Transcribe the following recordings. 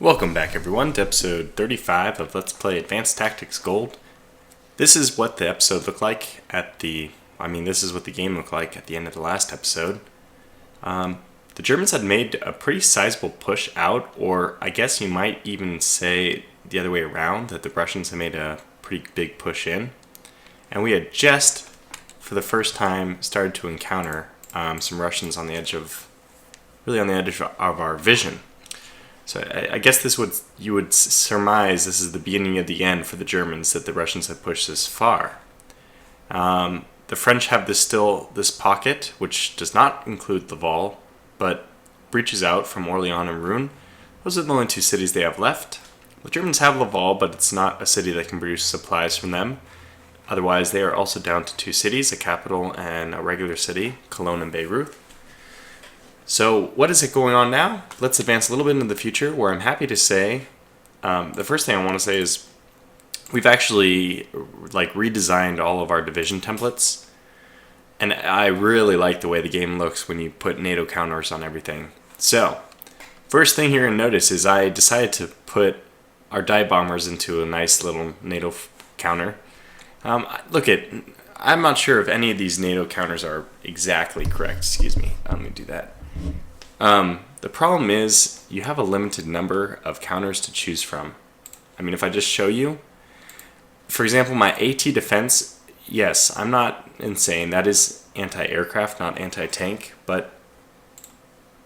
Welcome back everyone to episode 35 of Let's Play Advanced Tactics Gold. This is what the episode looked like this is what the game looked like at the end of the last episode. The Germans had made a pretty sizable push out, or I guess you might even say the other way around, that the Russians had made a pretty big push in. And we had just, for the first time, started to encounter some Russians on the edge of our vision. So I guess you would surmise this is the beginning of the end for the Germans, that the Russians have pushed this far. The French have this pocket, which does not include Laval, but reaches out from Orléans and Rouen. Those are the only two cities they have left. The Germans have Laval, but it's not a city that can produce supplies from them. Otherwise, they are also down to two cities, a capital and a regular city, Cologne and Beirut. So what is it going on now? Let's advance a little bit into the future, where I'm happy to say, the first thing I want to say is we've actually redesigned all of our division templates, and I really like the way the game looks when you put NATO counters on everything. So first thing you're going to notice is I decided to put our dive bombers into a nice little NATO counter. I'm not sure if any of these NATO counters are exactly correct. Excuse me, let me do that. The problem is you have a limited number of counters to choose from. If I just show you, for example, my AT defense, yes, I'm not insane. That is anti-aircraft, not anti-tank, but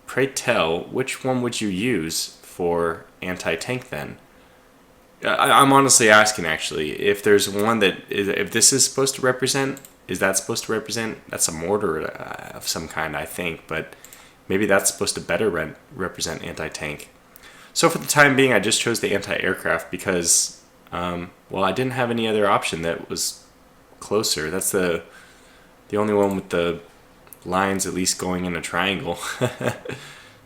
pray tell, which one would you use for anti-tank then? I'm honestly asking, actually, if there's one if this is supposed to represent, that's a mortar of some kind, I think, but maybe that's supposed to better represent anti-tank. So for the time being, I just chose the anti-aircraft because, I didn't have any other option that was closer. That's the only one with the lines at least going in a triangle.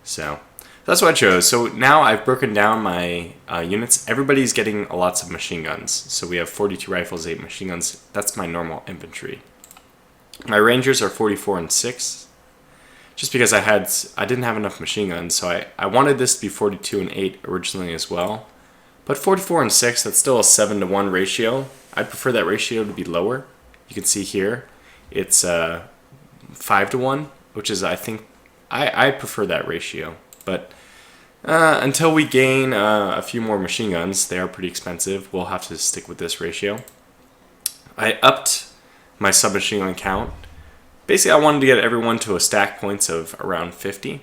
So that's what I chose. So now I've broken down my units. Everybody's getting lots of machine guns. So we have 42 rifles, 8 machine guns. That's my normal infantry. My Rangers are 44 and 6. Just because I didn't have enough machine guns, so I wanted this to be 42 and 8 originally as well. But 44 and 6, that's still a 7-to-1 ratio. I'd prefer that ratio to be lower. You can see here, it's 5-to-1, which is, I think, I prefer that ratio. But until we gain a few more machine guns, they are pretty expensive, we'll have to stick with this ratio. I upped my submachine gun count. Basically, I wanted to get everyone to a stack points of around 50.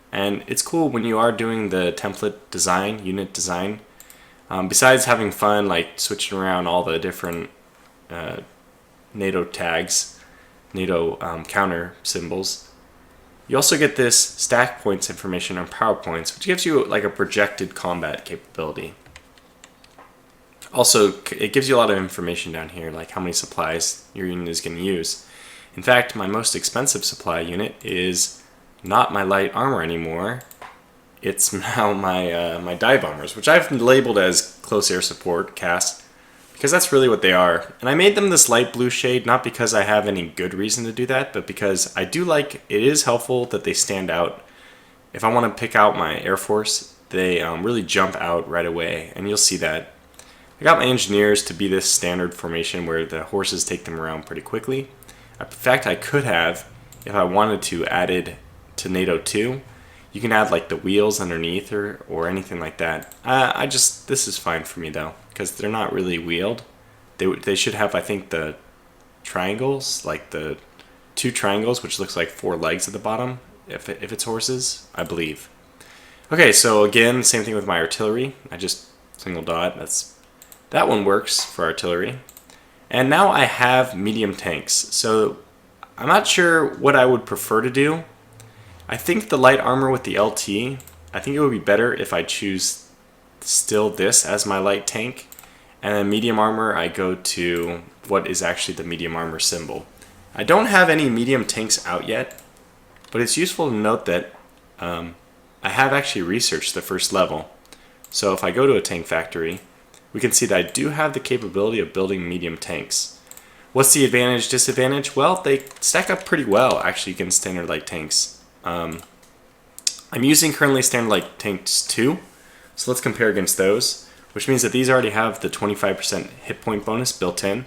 And it's cool when you are doing the template design, unit design. Besides having fun, like switching around all the different NATO tags, NATO counter symbols, you also get this stack points information on PowerPoints, which gives you like a projected combat capability. Also, it gives you a lot of information down here, like how many supplies your unit is going to use. In fact, my most expensive supply unit is not my light armor anymore. It's now my dive bombers, which I've labeled as close air support CAS, because that's really what they are. And I made them this light blue shade, not because I have any good reason to do that, but because I do like, it is helpful that they stand out. If I want to pick out my Air Force, they really jump out right away, and you'll see that. I got my engineers to be this standard formation where the horses take them around pretty quickly. In fact, I could have, if I wanted to, added to NATO 2. You can add like the wheels underneath or anything like that. This is fine for me though, because they're not really wheeled. They should have, I think, the triangles, like the 2 triangles, which looks like 4 legs at the bottom, if it's horses, I believe. Okay, so again, same thing with my artillery. I just single dot. That one works for artillery. And now I have medium tanks, so I'm not sure what I would prefer to do. I think the light armor with the LT, I think it would be better if I choose still this as my light tank, and then medium armor I go to what is actually the medium armor symbol. I don't have any medium tanks out yet, but it's useful to note that I have actually researched the first level. So if I go to a tank factory, we can see that I do have the capability of building medium tanks. What's the advantage, disadvantage? Well, they stack up pretty well actually against standard light tanks. I'm using currently standard light tanks 2, So let's compare against those, which means that these already have the 25% hit point bonus built in.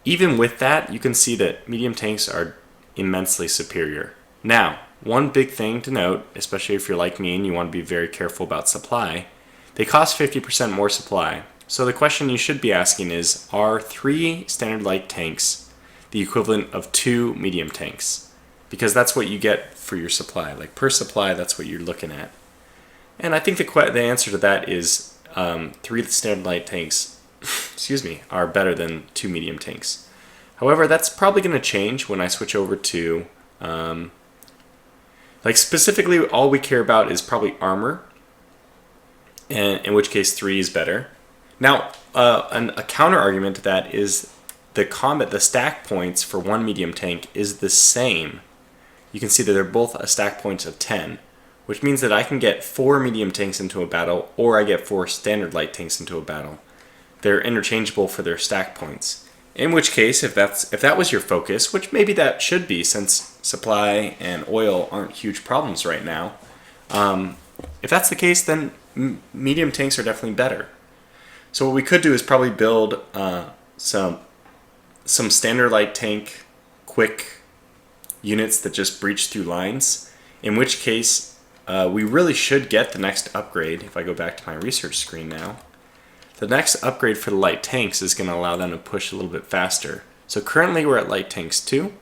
Even with that, you can see that medium tanks are immensely superior. Now, one big thing to note, especially if you're like me and you want to be very careful about supply, they cost 50% more supply. So the question you should be asking is, are 3 standard light tanks the equivalent of 2 medium tanks? Because that's what you get for your supply. Like per supply, that's what you're looking at. And I think the answer to that is 3 standard light tanks excuse me, are better than 2 medium tanks. However, that's probably going to change when I switch over to like specifically all we care about is probably armor, and in which case 3 is better. Now, a counter argument to that is the stack points for 1 medium tank is the same. You can see that they're both a stack points of 10, which means that I can get 4 medium tanks into a battle, or I get 4 standard light tanks into a battle. They're interchangeable for their stack points. In which case, if that was your focus, which maybe that should be since supply and oil aren't huge problems right now, if that's the case, then medium tanks are definitely better. So what we could do is probably build some standard light tank quick units that just breach through lines, in which case we really should get the next upgrade. If I go back to my research screen now, the next upgrade for the light tanks is going to allow them to push a little bit faster. So currently we're at light tanks 2,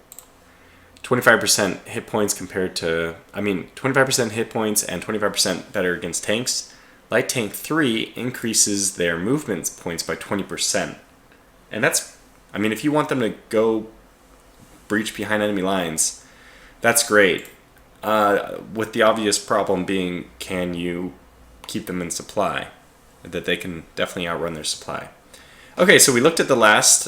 25% hit points compared to, 25% hit points and 25% better against tanks. Light tank 3 increases their movement points by 20%. And that's, if you want them to go breach behind enemy lines, that's great. With the obvious problem being, can you keep them in supply? That they can definitely outrun their supply. Okay, so we looked at the last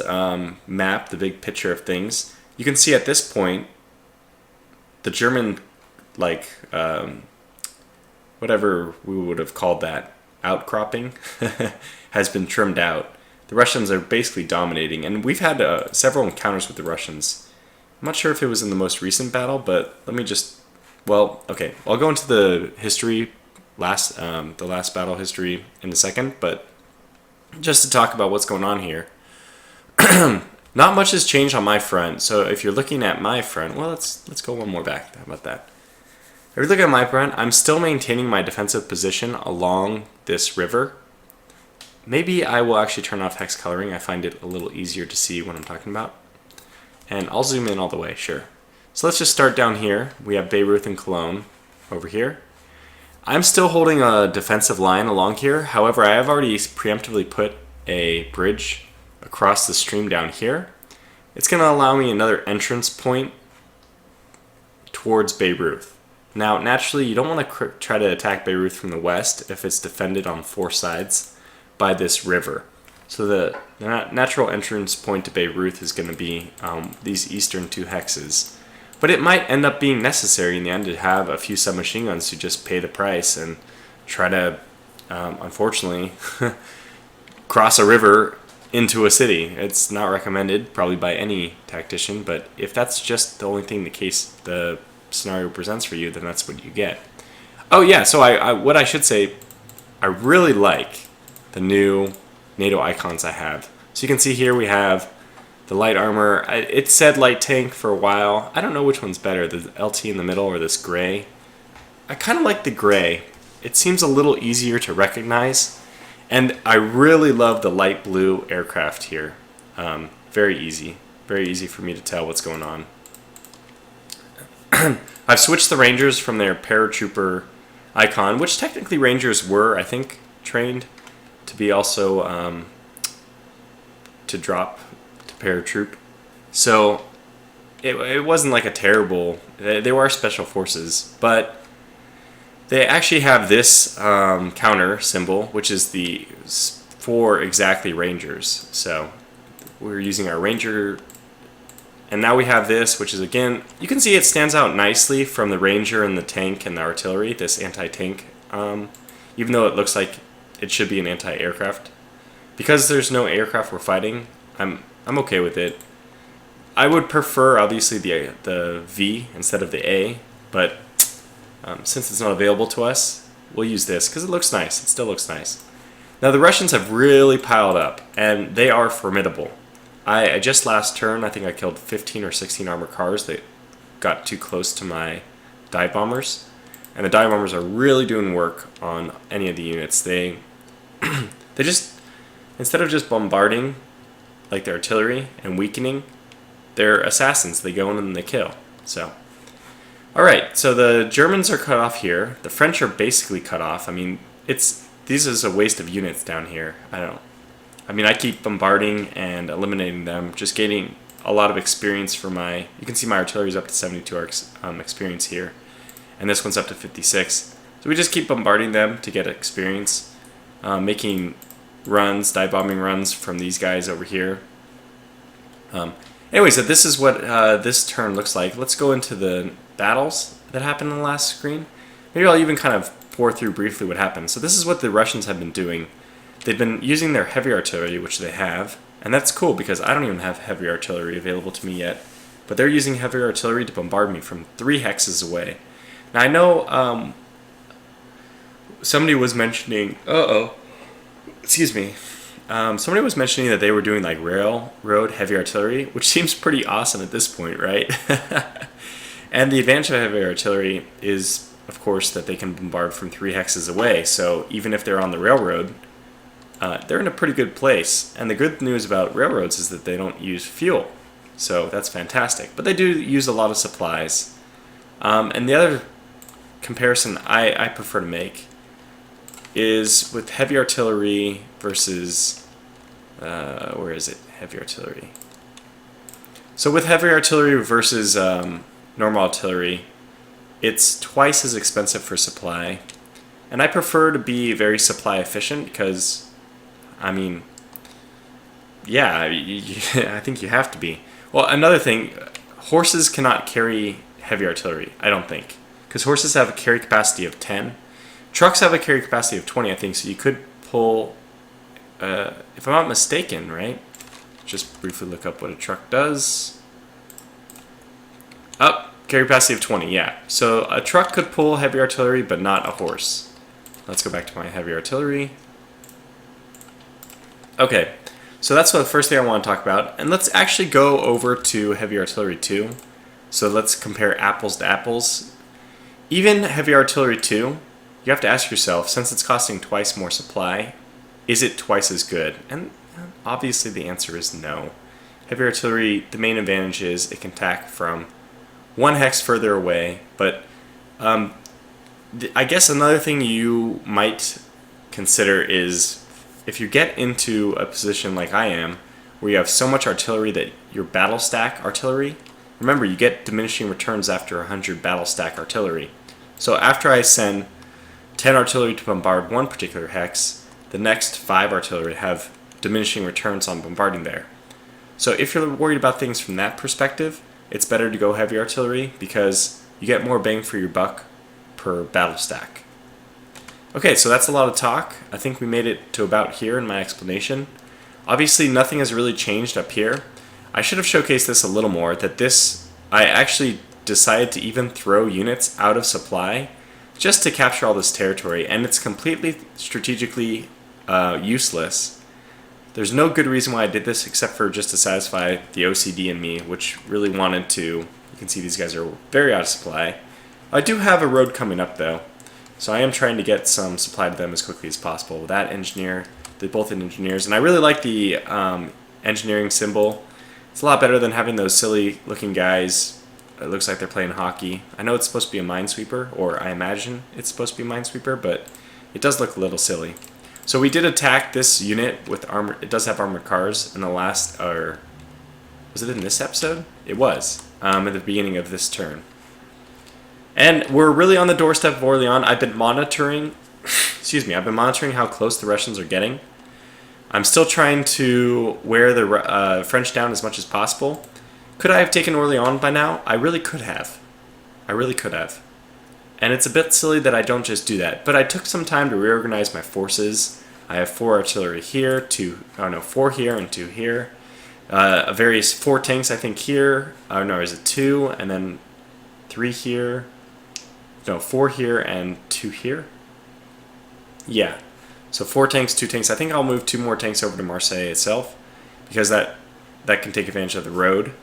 map, the big picture of things. You can see at this point, the German, whatever we would have called that, outcropping, has been trimmed out. The Russians are basically dominating, and we've had several encounters with the Russians. I'm not sure if it was in the most recent battle, but let me just, I'll go into the history the last battle history in a second, but just to talk about what's going on here. Not much has changed on my front. So if you're looking at my front, let's go one more back. How about that? If you're looking at my front, I'm still maintaining my defensive position along this river. Maybe I will actually turn off hex coloring. I find it a little easier to see what I'm talking about. And I'll zoom in all the way, sure. So let's just start down here. We have Bayreuth and Cologne over here. I'm still holding a defensive line along here. However, I have already preemptively put a bridge across the stream down here. It's going to allow me another entrance point towards Bayreuth. Now, naturally, you don't want to try to attack Bayreuth from the west if it's defended on 4 sides by this river. So the natural entrance point to Bayreuth is going to be these eastern 2 hexes. But it might end up being necessary in the end to have a few submachine guns to just pay the price and try to, unfortunately, cross a river into a city. It's not recommended, probably by any tactician, but if that's just the only thing the scenario presents for you, then that's what you get. Oh yeah, so what I should say, I really like the new NATO icons I have. So you can see here we have the light armor. It said light tank for a while. I don't know which one's better, the LT in the middle or this gray. I kind of like the gray. It seems a little easier to recognize. And I really love the light blue aircraft here. Very easy. Very easy for me to tell what's going on. I've switched the Rangers from their paratrooper icon, which technically Rangers were, I think, trained to be also to drop paratroop. So it wasn't like a terrible, they were special forces, but they actually have this counter symbol, which is for exactly Rangers. So we're using our Ranger, and now we have this, which is, again, you can see it stands out nicely from the Ranger and the tank and the artillery, this anti-tank, even though it looks like it should be an anti-aircraft. Because there's no aircraft we're fighting, I'm okay with it. I would prefer, obviously, the V instead of the A, but since it's not available to us, we'll use this because it looks nice. It still looks nice. Now the Russians have really piled up, and they are formidable. I just last turn, I think I killed 15 or 16 armored cars that got too close to my dive bombers. And the dive bombers are really doing work on any of the units. They just, instead of just bombarding like their artillery and weakening, they're assassins. They go in and they kill. So, alright, so the Germans are cut off here. The French are basically cut off. I mean, this is a waste of units down here. I keep bombarding and eliminating them, just gaining a lot of experience for my, you can see my artillery is up to 72 experience here. And this one's up to 56. So we just keep bombarding them to get experience, making runs, dive bombing runs from these guys over here. Anyway, so this is what this turn looks like. Let's go into the battles that happened in the last screen. Maybe I'll even kind of pour through briefly what happened. So this is what the Russians have been doing. They've been using their heavy artillery, which they have, and that's cool because I don't even have heavy artillery available to me yet. But they're using heavy artillery to bombard me from 3 hexes away. Now I know somebody was mentioning, somebody was mentioning that they were doing like railroad heavy artillery, which seems pretty awesome at this point, right? And the advantage of heavy artillery is, of course, that they can bombard from 3 hexes away. So even if they're on the railroad, they're in a pretty good place. And the good news about railroads is that they don't use fuel. So that's fantastic. But they do use a lot of supplies. And the other comparison I prefer to make is with heavy artillery versus, where is it? Heavy artillery. So with heavy artillery versus normal artillery, it's twice as expensive for supply. And I prefer to be very supply efficient because, I mean, yeah, I think you have to be. Well, another thing, horses cannot carry heavy artillery, I don't think. Because horses have a carry capacity of 10. Trucks have a carry capacity of 20, I think, so you could pull, if I'm not mistaken, right? Just briefly look up what a truck does. Carry capacity of 20, yeah. So a truck could pull heavy artillery, but not a horse. Let's go back to my heavy artillery. Okay, so that's the first thing I want to talk about. And let's actually go over to heavy artillery 2. So let's compare apples to apples. Even heavy artillery 2, you have to ask yourself, since it's costing twice more supply, is it twice as good? And obviously the answer is no. Heavy artillery, the main advantage is it can attack from 1 hex further away, but I guess another thing you might consider is if you get into a position like I am, where you have so much artillery that your battle stack artillery, remember you get diminishing returns after 100 battle stack artillery. So after I send 10 artillery to bombard one particular hex, the next 5 artillery have diminishing returns on bombarding there. So if you're worried about things from that perspective, it's better to go heavy artillery because you get more bang for your buck per battle stack. Okay, so that's a lot of talk. I think we made it to about here in my explanation. Obviously nothing has really changed up here. I should have showcased this a little more, that I actually decided to even throw units out of supply just to capture all this territory, and it's completely strategically useless. There's no good reason why I did this except for just to satisfy the OCD in me, which really wanted to. You can see these guys are very out of supply. I do have a road coming up though, so I am trying to get some supply to them as quickly as possible. That engineer, they're both engineers, and I really like the engineering symbol. It's a lot better than having those silly looking guys. It looks like they're playing hockey. I know it's supposed to be a minesweeper, or I imagine it's supposed to be a minesweeper, but it does look a little silly. So we did attack this unit with armor. It does have armored cars in the last, or was it in this episode? It was, at the beginning of this turn. And we're really on the doorstep of Orleans. I've been monitoring, I've been monitoring how close the Russians are getting. I'm still trying to wear the French down as much as possible. Could I have taken Orleans by now? I really could have. And it's a bit silly that I don't just do that. But I took some time to reorganize my forces. I have 4 artillery here, 4 here and 2 here. Various 4 tanks, I think, here. Is it 2? And then 3 here. No, 4 here and 2 here. Yeah. So 4 tanks, 2 tanks. I think I'll move 2 more tanks over to Marseille itself because that can take advantage of the road.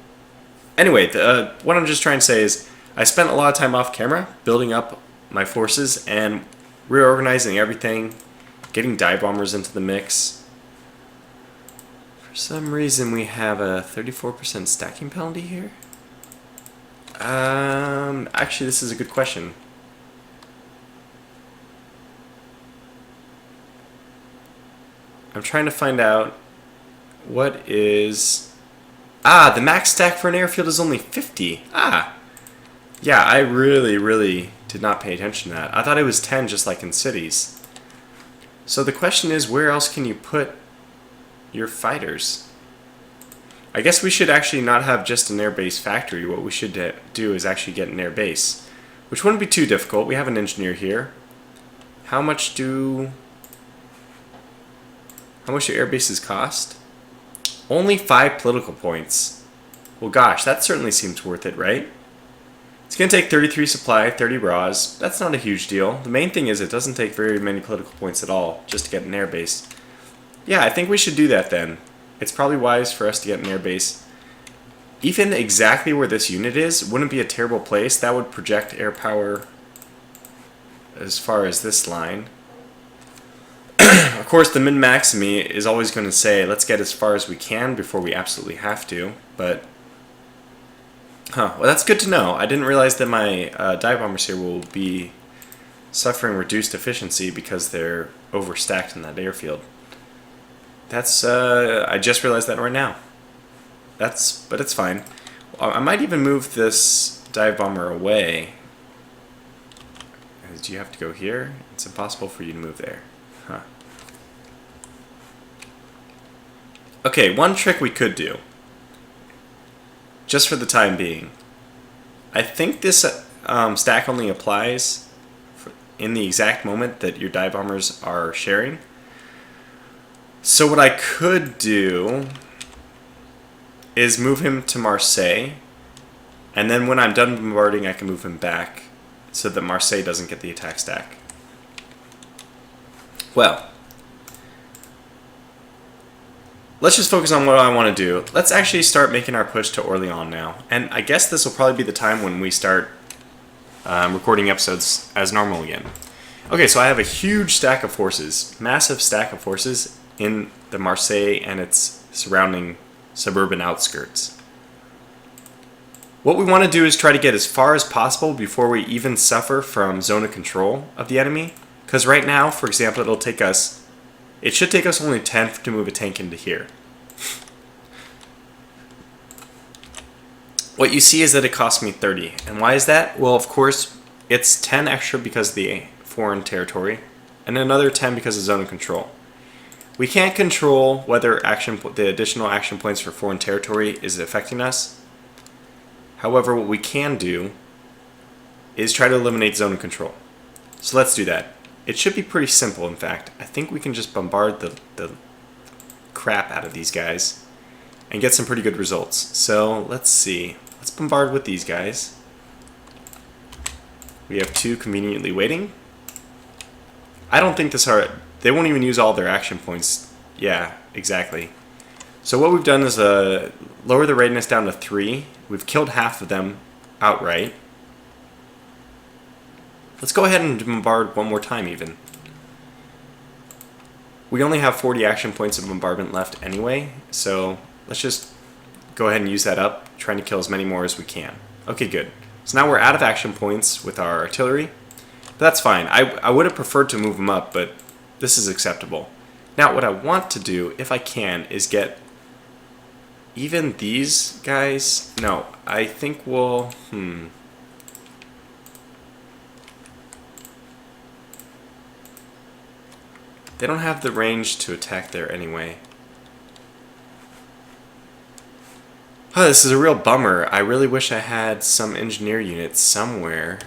Anyway, what I'm just trying to say is I spent a lot of time off camera building up my forces and reorganizing everything, getting dive bombers into the mix. For some reason we have a 34% stacking penalty here. Actually this is a good question. I'm trying to find out what is... the max stack for an airfield is only 50. Yeah, I really did not pay attention to that. I thought it was 10 just like in cities. So the question is, where else can you put your fighters? I guess we should actually not have just an airbase factory. What we should do is actually get an airbase, which wouldn't be too difficult. We have an engineer here. How much do your air bases cost? Only 5 political points. Well, gosh, that certainly seems worth it, right? It's going to take 33 supply, 30 raws. That's not a huge deal. The main thing is it doesn't take very many political points at all just to get an air base. Yeah, I think we should do that then. It's probably wise for us to get an air base. Even exactly where this unit is wouldn't be a terrible place. That would project air power as far as this line. Of course, the min-max me is always going to say, let's get as far as we can before we absolutely have to, but... well, that's good to know. I didn't realize that my dive bombers here will be suffering reduced efficiency because they're overstacked in that airfield. That's, I just realized that right now. But it's fine. I might even move this dive bomber away. Do you have to go here? It's impossible for you to move there. Okay, one trick we could do, just for the time being. I think this stack only applies in the exact moment that your dive bombers are sharing. So what I could do is move him to Marseille, and then when I'm done bombarding I can move him back so that Marseille doesn't get the attack stack. Well, let's just focus on what I want to do. Let's actually start making our push to Orléans now. And I guess this will probably be the time when we start recording episodes as normal again. Okay, so I have a huge stack of forces, massive stack of forces in the Marseille and its surrounding suburban outskirts. What we want to do is try to get as far as possible before we even suffer from zone of control of the enemy. Because right now, for example, it should take us only 10 to move a tank into here. What you see is that it costs me 30. And why is that? Well, of course, it's 10 extra because of the foreign territory, and another 10 because of zone of control. We can't control whether the additional action points for foreign territory is affecting us. However, what we can do is try to eliminate zone of control. So let's do that. It should be pretty simple, in fact. I think we can just bombard the crap out of these guys and get some pretty good results. So let's see. Let's bombard with these guys. We have 2 conveniently waiting. I don't think they won't even use all their action points. Yeah, exactly. So what we've done is lower the readiness down to 3. We've killed half of them outright. Let's go ahead and bombard one more time even. We only have 40 action points of bombardment left anyway, so let's just go ahead and use that up, trying to kill as many more as we can. Okay, good. So now we're out of action points with our artillery. But that's fine. I would have preferred to move them up, but this is acceptable. Now what I want to do, if I can, is get even these guys. No, I think we'll... They don't have the range to attack there anyway. Oh, this is a real bummer. I really wish I had some engineer units somewhere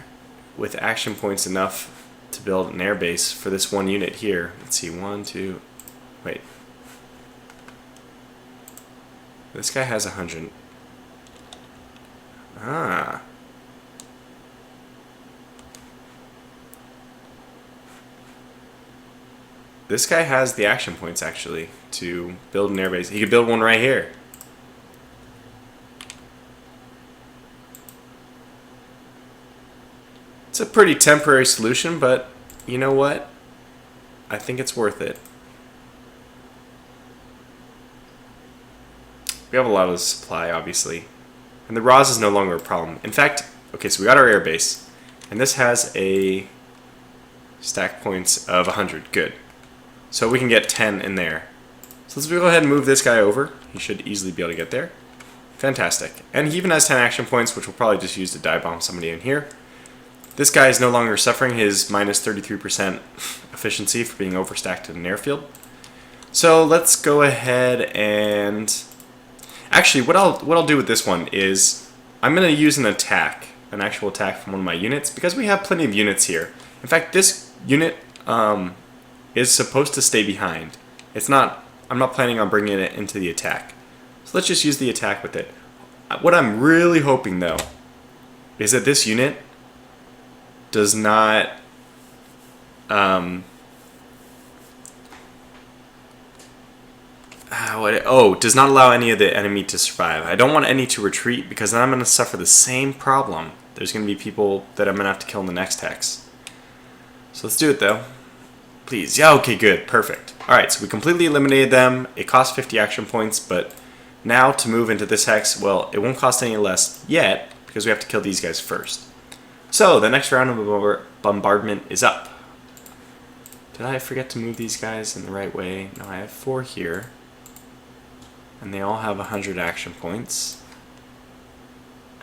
with action points enough to build an airbase for this one unit here. Let's see, 1, 2... Wait. This guy has 100. Ah. this guy has the action points actually to build an airbase. He could build one right here. It's a pretty temporary solution, but you know what? I think it's worth it. We have a lot of supply, obviously. And the Roz is no longer a problem. In fact, okay, so we got our airbase. And this has a stack points of 100. Good. So we can get 10 in there. So let's go ahead and move this guy over. He should easily be able to get there. Fantastic. And he even has 10 action points, which we'll probably just use to dive bomb somebody in here. This guy is no longer suffering his minus 33% efficiency for being overstacked in an airfield. So let's go ahead and... Actually, what I'll do with this one is I'm going to use an attack, an actual attack from one of my units, because we have plenty of units here. In fact, this unit is supposed to stay behind. It's not. I'm not planning on bringing it into the attack. So let's just use the attack with it. What I'm really hoping, though, is that this unit does not does not allow any of the enemy to survive. I don't want any to retreat because then I'm going to suffer the same problem. There's going to be people that I'm going to have to kill in the next hex. So let's do it though. Please. Yeah, okay, good. Perfect. Alright, so we completely eliminated them. It cost 50 action points, but now to move into this hex, well, it won't cost any less yet because we have to kill these guys first. So the next round of bombardment is up. Did I forget to move these guys in the right way? No, I have 4 here. And they all have 100 action points.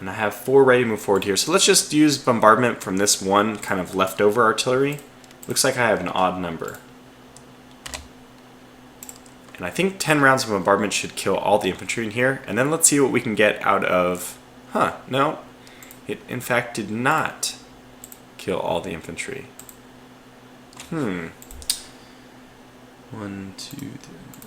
And I have 4 ready to move forward here. So let's just use bombardment from this one kind of leftover artillery. Looks like I have an odd number. And I think 10 rounds of bombardment should kill all the infantry in here. And then let's see what we can get out of... Huh, no. It in fact did not kill all the infantry. 1, 2, 3...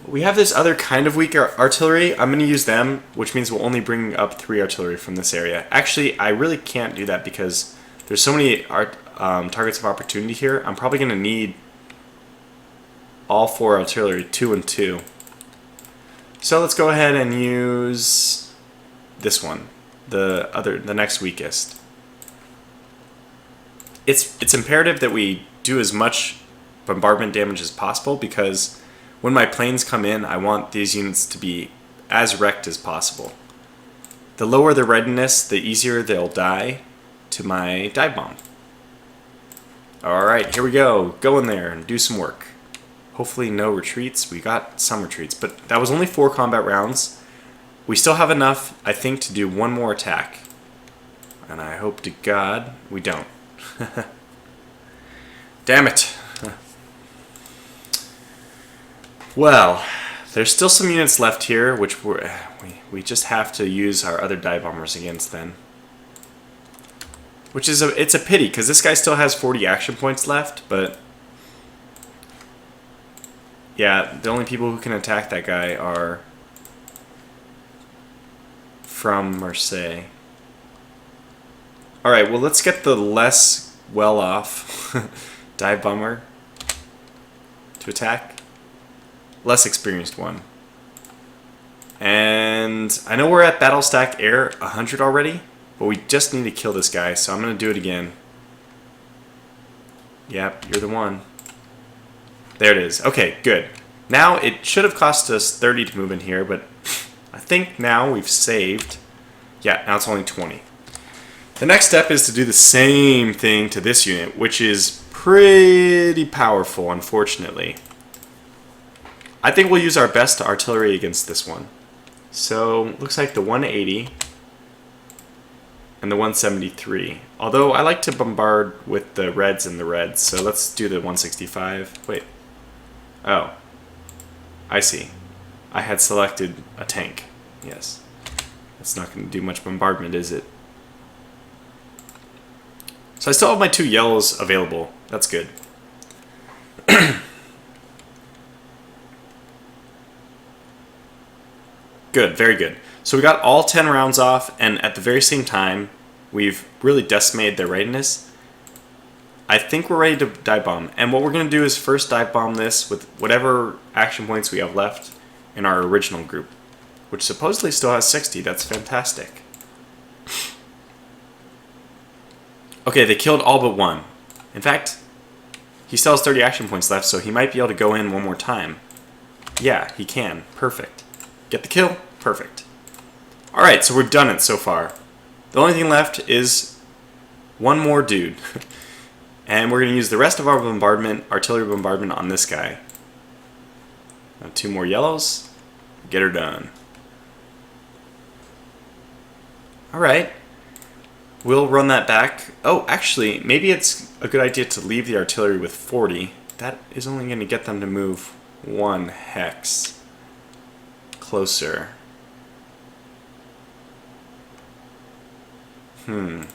We have this other kind of weak artillery. I'm going to use them, which means we'll only bring up 3 artillery from this area. Actually, I really can't do that because there's so many targets of opportunity here. I'm probably going to need all 4 artillery, 2 and 2. So let's go ahead and use this one, the next weakest. It's imperative that we do as much bombardment damage as possible because when my planes come in, I want these units to be as wrecked as possible. The lower the readiness, the easier they'll die to my dive bomb. Alright, here we go. Go in there and do some work. Hopefully no retreats. We got some retreats, but that was only 4 combat rounds. We still have enough, I think, to do 1 more attack. And I hope to God we don't. Damn it. Well, there's still some units left here, which we just have to use our other dive bombers against then. Which is it's a pity, because this guy still has 40 action points left, but... Yeah, the only people who can attack that guy are from Marseille. Alright, well let's get the less well-off dive bomber to attack. Less experienced one. And I know we're at battle stack air 100 already, but we just need to kill this guy, so I'm going to do it again. Yep, you're the one. There it is. Okay, good. Now, it should have cost us 30 to move in here, but I think now we've saved. Yeah, now it's only 20. The next step is to do the same thing to this unit, which is pretty powerful, unfortunately. I think we'll use our best artillery against this one. So, looks like the 180 and the 173. Although, I like to bombard with the reds and the reds, so let's do the 165. Wait. Oh. I see. I had selected a tank. Yes. That's not going to do much bombardment, is it? So I still have my 2 yellows available. That's good. Good, very good. So we got all 10 rounds off, and at the very same time, we've really decimated their readiness. I think we're ready to dive bomb. And what we're going to do is first dive bomb this with whatever action points we have left in our original group, which supposedly still has 60. That's fantastic. Okay, they killed all but one. In fact, he still has 30 action points left, so he might be able to go in one more time. Yeah, he can. Perfect. Get the kill? Perfect. Alright, so we've done it so far. The only thing left is one more dude. And we're going to use the rest of our bombardment, artillery bombardment, on this guy. Now 2 more yellows. Get her done. Alright. We'll run that back. Oh, actually, maybe it's a good idea to leave the artillery with 40. That is only going to get them to move 1 hex closer. We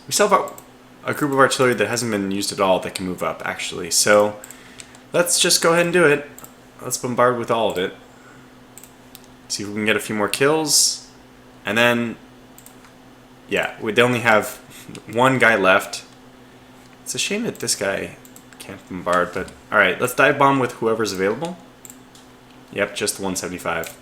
still have a group of artillery that hasn't been used at all that can move up, actually. So let's just go ahead and do it. Let's bombard with all of it. See if we can get a few more kills. And then, yeah, they only have 1 guy left. It's a shame that this guy can't bombard, but alright, let's dive bomb with whoever's available. Yep, just 175.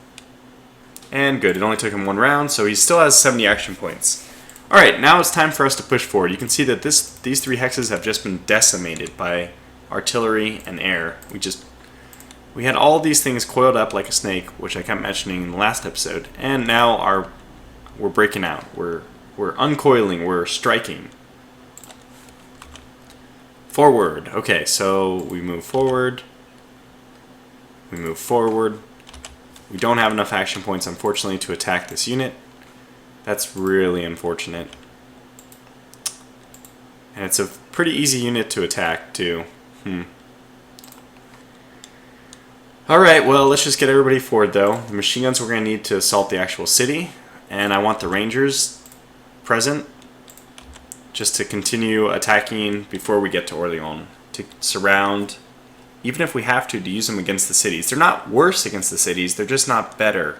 And good, it only took him 1 round, so he still has 70 action points. Alright, now it's time for us to push forward. You can see that these 3 hexes have just been decimated by artillery and air. We had all these things coiled up like a snake, which I kept mentioning in the last episode, and now we're breaking out. We're uncoiling, we're striking. Forward. Okay, so we move forward. We move forward. We don't have enough action points, unfortunately, to attack this unit. That's really unfortunate. And it's a pretty easy unit to attack, too. Alright, well, let's just get everybody forward, though. The machine guns we're going to need to assault the actual city. And I want the rangers present, just to continue attacking before we get to Orleans. To surround, even if we have to use them against the cities. They're not worse against the cities, they're just not better.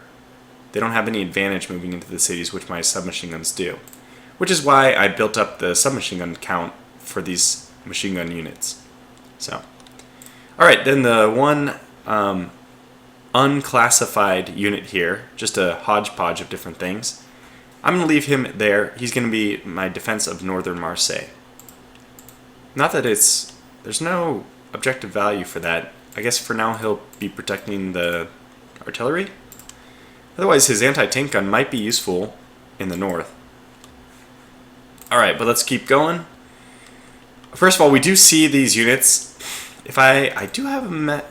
They don't have any advantage moving into the cities, which my submachine guns do. Which is why I built up the submachine gun count for these machine gun units. So, alright, then the one unclassified unit here, just a hodgepodge of different things. I'm going to leave him there. He's going to be my defense of northern Marseille. Not that there's no objective value for that. I guess for now he'll be protecting the artillery. Otherwise, his anti-tank gun might be useful in the north. Alright, but let's keep going. First of all, we do see these units. If I do have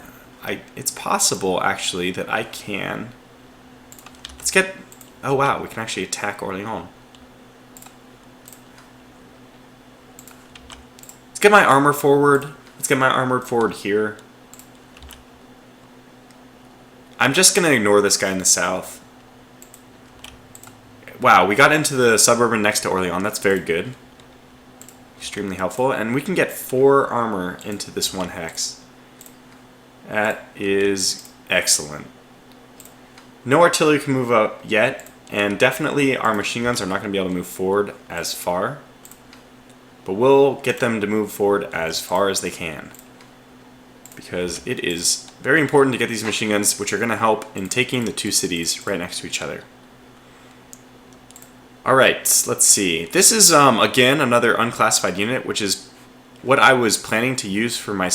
it's possible, actually, that I can... Let's get... Oh, wow, we can actually attack Orleans. Let's get my armor forward. Let's get my armor forward here. I'm just going to ignore this guy in the south. Wow, we got into the suburban next to Orleans. That's very good. Extremely helpful. And we can get 4 armor into this 1 hex. That is excellent. No artillery can move up yet, and definitely our machine guns are not going to be able to move forward as far. But we'll get them to move forward as far as they can. Because it is very important to get these machine guns, which are going to help in taking the 2 cities right next to each other. Alright, let's see. This is, again, another unclassified unit, which is what I was planning to use for my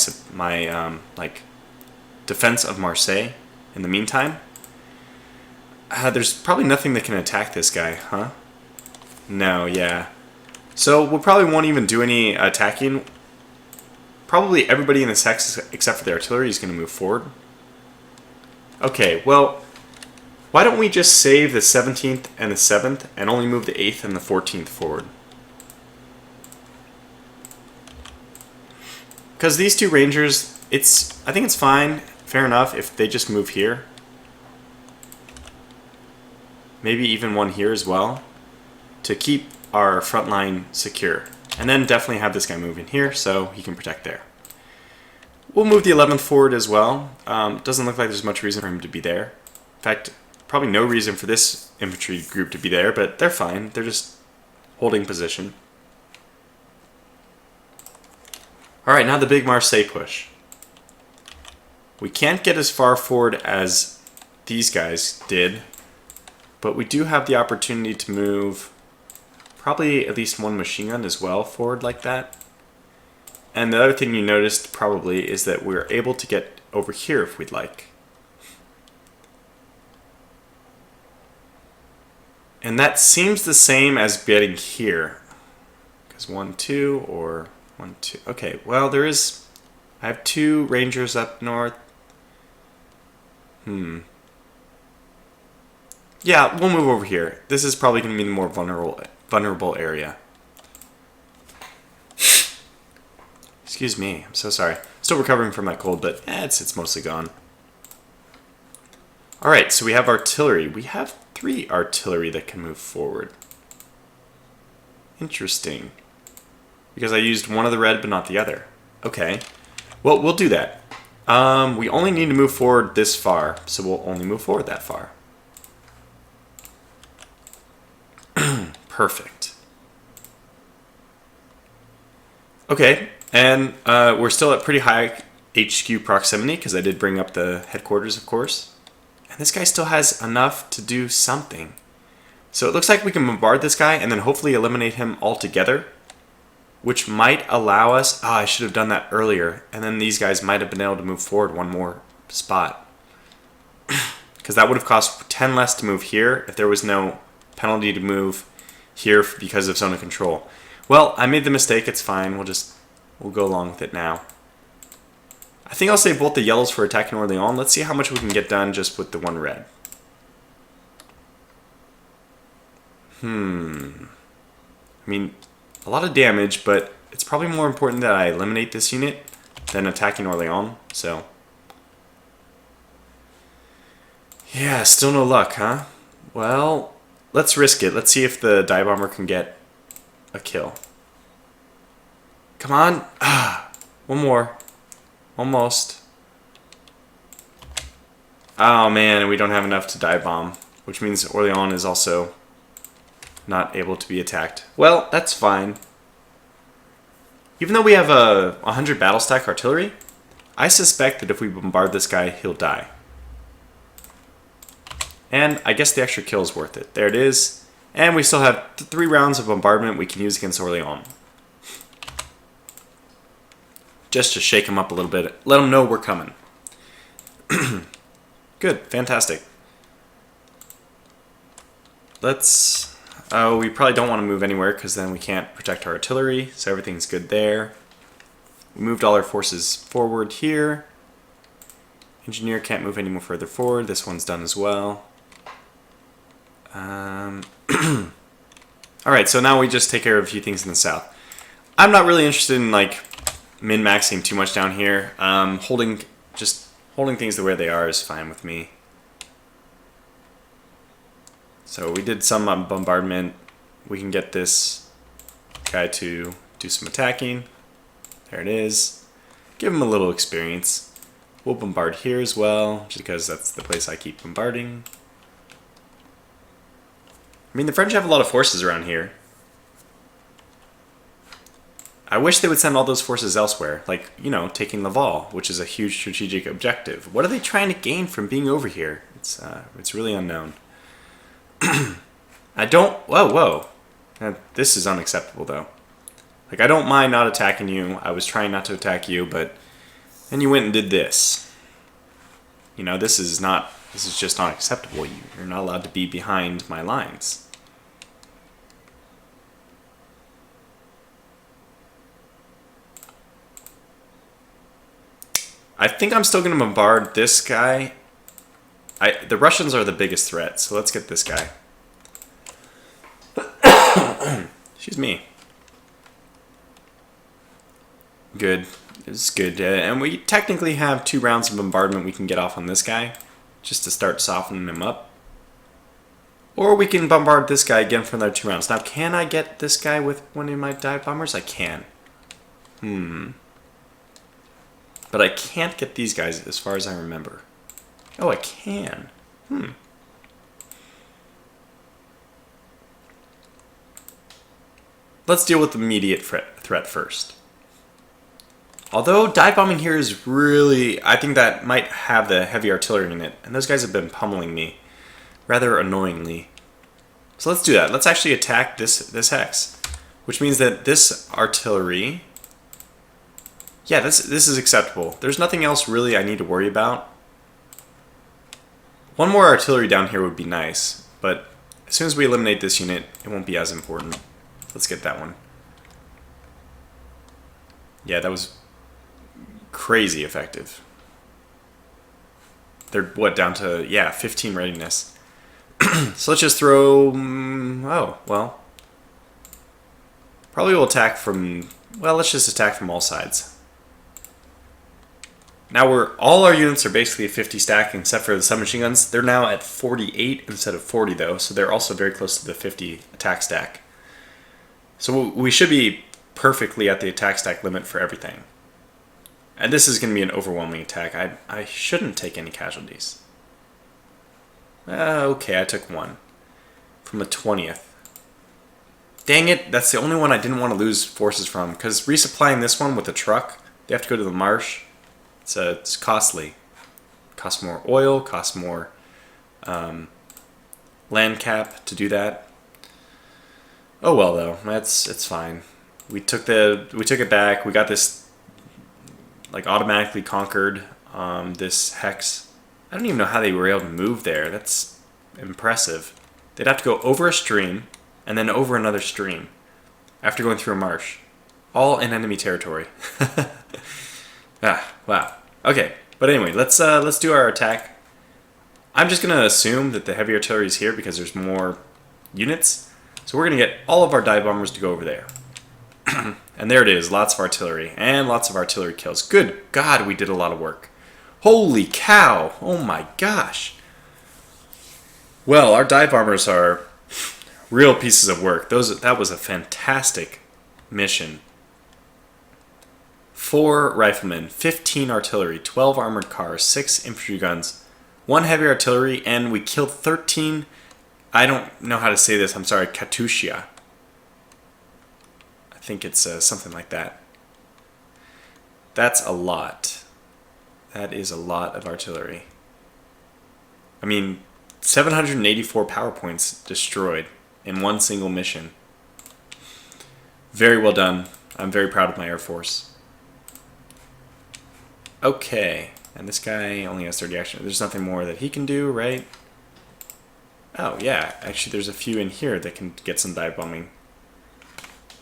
defense of Marseille in the meantime. There's probably nothing that can attack this guy, huh? No, yeah. So we probably won't even do any attacking. Probably everybody in this hex, except for the artillery, is going to move forward. Okay, well, why don't we just save the 17th and the 7th and only move the 8th and the 14th forward? Because these 2 rangers, I think it's fine, fair enough, if they just move here. Maybe even one here as well, to keep our front line secure. And then definitely have this guy move in here so he can protect there. We'll move the 11th forward as well. Doesn't look like there's much reason for him to be there. In fact, probably no reason for this infantry group to be there, but they're fine. They're just holding position. Alright, now the big Marseille push. We can't get as far forward as these guys did, but we do have the opportunity to move probably at least one machine gun as well forward like that. And the other thing you noticed probably is that we're able to get over here if we'd like. And that seems the same as getting here. Because 1, 2, or 1, 2. Okay, well there is... I have 2 Rangers up north. Yeah, we'll move over here. This is probably going to be the more vulnerable area. Excuse me, I'm so sorry. Still recovering from that cold, but it's mostly gone. Alright, so we have artillery. We have 3 artillery that can move forward. Interesting. Because I used one of the red, but not the other. Okay. Well, we'll do that. We only need to move forward this far, so we'll only move forward that far. Perfect. Okay, and we're still at pretty high HQ proximity, because I did bring up the headquarters, of course. And this guy still has enough to do something. So it looks like we can bombard this guy and then hopefully eliminate him altogether, which might allow us... I should have done that earlier, and then these guys might have been able to move forward one more spot. Because that would have cost 10 less to move here if there was no penalty to move here because of zone of control. Well, I made the mistake, it's fine, we'll go along with it now. I think I'll save both the yellows for attacking Orléans. Let's see how much we can get done just with the 1 red. I mean, a lot of damage, but it's probably more important that I eliminate this unit than attacking Orléans, so... Yeah, still no luck, huh? Well, let's risk it. Let's see if the dive bomber can get a kill. Come on! One more. Almost. Oh man, we don't have enough to dive bomb, which means Orléans is also not able to be attacked. Well, that's fine. Even though we have a 100 battle stack artillery, I suspect that if we bombard this guy, he'll die. And I guess the extra kill is worth it. There it is. And we still have 3 rounds of bombardment we can use against Orléans. Just to shake him up a little bit. Let him know we're coming. Good. Fantastic. Let's... Oh, we probably don't want to move anywhere because then we can't protect our artillery. So everything's good there. We moved all our forces forward here. Engineer can't move any more further forward. This one's done as well. Alright, so now we just take care of a few things in the south. I'm not really interested in like min-maxing too much down here. Holding things the way they are is fine with me. So we did some bombardment. We can get this guy to do some attacking. There it is. Give him a little experience. We'll bombard here as well, just because that's the place I keep bombarding. I mean, the French have a lot of forces around here. I wish they would send all those forces elsewhere, like, you know, taking Laval, which is a huge strategic objective. What are they trying to gain from being over here? It's really unknown. I don't... Whoa. This is unacceptable, though. Like, I don't mind not attacking you. I was trying not to attack you, but... then you went and did this. You know, this is just not acceptable. You're not allowed to be behind my lines. I think I'm still going to bombard this guy. The Russians are the biggest threat, so let's get this guy. Excuse me. Good. It's good. And we technically have 2 rounds of bombardment we can get off on this guy, just to start softening him up. Or we can bombard this guy again for another 2 rounds. Now, can I get this guy with one of my dive bombers? I can. But I can't get these guys as far as I remember. Oh, I can. Let's deal with the immediate threat first. Although dive bombing here is really, I think that might have the heavy artillery in it, and those guys have been pummeling me rather annoyingly. So let's do that. Let's actually attack this hex, which means that this artillery, yeah, this is acceptable. There's nothing else really I need to worry about. One more artillery down here would be nice, but as soon as we eliminate this unit, it won't be as important. Let's get that one. Yeah, that was crazy effective. They're, what, down to, yeah, 15 readiness. So let's just throw, oh, well. Probably will attack from, well, let's just attack from all sides. Now all our units are basically at 50 stack except for the submachine guns. They're now at 48 instead of 40 though, so they're also very close to the 50 attack stack. So we should be perfectly at the attack stack limit for everything. And this is going to be an overwhelming attack. I shouldn't take any casualties. Okay, I took one. From the 20th. Dang it, that's the only one I didn't want to lose forces from, because resupplying this one with a truck, they have to go to the marsh. It's costly. Costs more oil, costs more land cap to do that. Oh well though, it's fine. We took it back. We got this like automatically conquered this hex. I don't even know how they were able to move there. That's impressive. They'd have to go over a stream and then over another stream after going through a marsh, all in enemy territory. Wow. Okay, but anyway, let's do our attack. I'm just gonna assume that the heavy artillery is here because there's more units. So we're gonna get all of our dive bombers to go over there. And there it is, lots of artillery and lots of artillery kills. Good God, we did a lot of work. Holy cow! Oh my gosh. Well, our dive bombers are real pieces of work. That was a fantastic mission. 4 riflemen, 15 artillery, 12 armored cars, 6 infantry guns, 1 heavy artillery, and we killed 13, I don't know how to say this, I'm sorry, Katyusha. I think it's something like that. That's a lot. That is a lot of artillery. I mean, 784 power points destroyed in one single mission. Very well done. I'm very proud of my Air Force. Okay, and this guy only has 30 action. There's nothing more that he can do, right? Oh, yeah. Actually, there's a few in here that can get some dive bombing.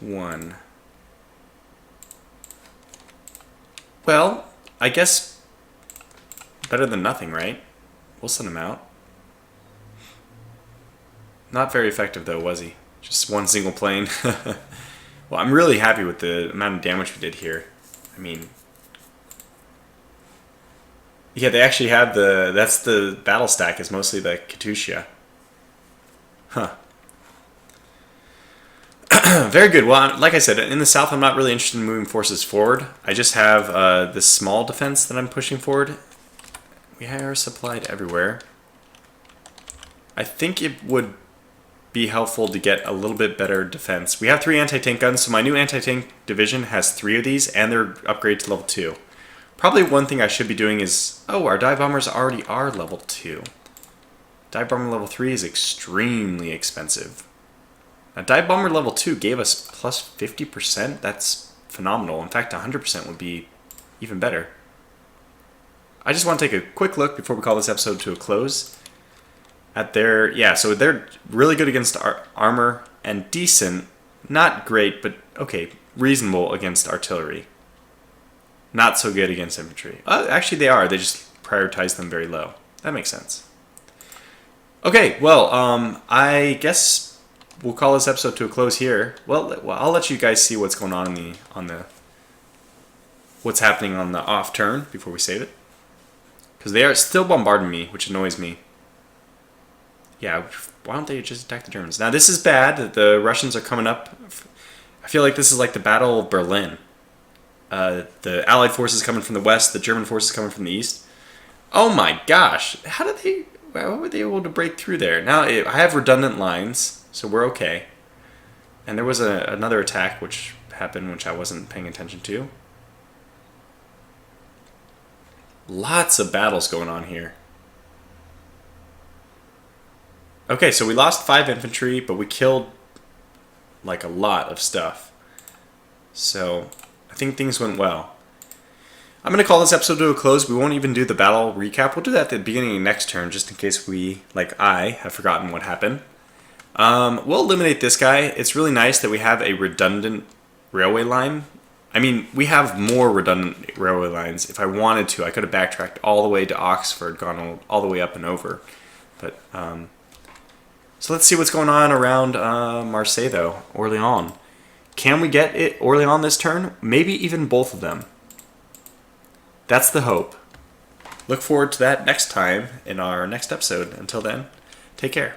1. Well, I guess better than nothing, right? We'll send him out. Not very effective, though, was he? Just one single plane. Well, I'm really happy with the amount of damage we did here. I mean, yeah, they actually have that's the battle stack is mostly the Katyusha. Huh. Very good. Well, like I said, in the south, I'm not really interested in moving forces forward. I just have this small defense that I'm pushing forward. We are supplied everywhere. I think it would be helpful to get a little bit better defense. We have 3 anti-tank guns, so my new anti-tank division has 3 of these, and they're upgraded to level 2. Probably one thing I should be doing is, oh, our dive bombers already are level 2. Dive bomber level 3 is extremely expensive. Now, dive bomber level 2 gave us plus 50%. That's phenomenal. In fact, 100% would be even better. I just want to take a quick look before we call this episode to a close at their, yeah, so they're really good against armor and decent, not great, but okay, reasonable against artillery. Not so good against infantry. Actually, they are. They just prioritize them very low. That makes sense. Okay, well, I guess we'll call this episode to a close here. Well, I'll let you guys see what's going on in what's happening on the off turn before we save it, because they are still bombarding me, which annoys me. Yeah, why don't they just attack the Germans? Now this is bad that the Russians are coming up. I feel like this is like the Battle of Berlin. The Allied forces coming from the west, the German forces coming from the east. Oh my gosh, how were they able to break through there? Now I have redundant lines, so we're okay. And there was another attack which happened, which I wasn't paying attention to. Lots of battles going on here. Okay, so we lost 5 infantry, but we killed like a lot of stuff. So I think things went well. I'm going to call this episode to a close. We won't even do the battle recap. We'll do that at the beginning of next turn, just in case we, like I, have forgotten what happened. We'll eliminate this guy. It's really nice that we have a redundant railway line. I mean, we have more redundant railway lines. If I wanted to, I could have backtracked all the way to Oxford, gone all the way up and over. But so let's see what's going on around Marseille, though. Orléans. Can we get it Orléans this turn? Maybe even both of them. That's the hope. Look forward to that next time in our next episode. Until then, take care.